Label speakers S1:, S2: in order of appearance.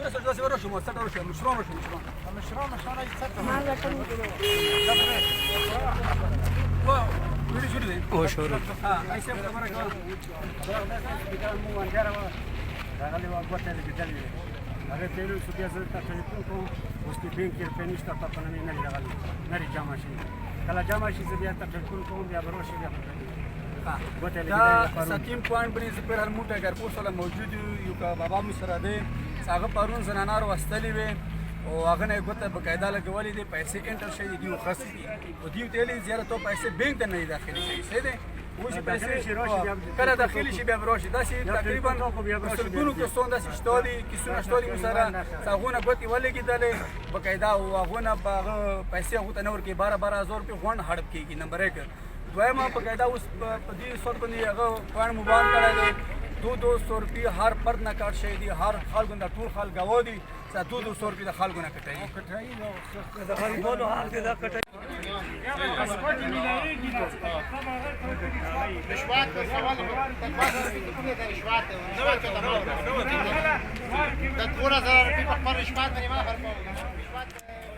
S1: بس داسې ورشو مستر ورشو مشرون ورشو مشرون ای څه و ویډیو شروع دی
S2: او شروع
S1: ایسه خبره کوم دا مو انجاره راغلی و غوته دې بدلې هغه تیلو چې بیا زه ته ټلیفون کوم اوس کې بینک کې پېنشته په خپل نه راغلی نه جامع شي کله جامع شي زه بیا ته ټلیفون کوم بیا بروشي بیا دا سکیم پوینټ باندې پر هر موټه ګرپور سره موجود یو کا بابا مو سره دی هغه پرون زنانار واستلې وي او هغه نه ګوته بقاعده لګولې دي پیسې انټر شي دي او خاص دي او دیو تیلې زیاره تو پیسې بینک ته نه داخلي شي څه دي وش پیسې کله داخلي شي بیا بروشي دا شي تقریبا سلګونو کې څونده شتولي کې څونه شتولي مسره څاغونه ګوتې ولګېدلې بقاعده او هغه په پیسې هغه ته نور کې 12,000 روپۍ غونډ هړپ کېږي نمبر 1 دویمه بقاعده اوس په دې صورت باندې هغه پوینټ موبایل کړی دی 200 روپۍ هر فرد نه کاټ شوی دي هر خلکو نه ټول خلک ګوا دي 200 روپۍ د خلکو نه کټوي
S2: د غریبانو حق دی دا کټوي
S3: رشوت د سوال د رشوت د 2000 روپۍ په رشوت باندې ما هر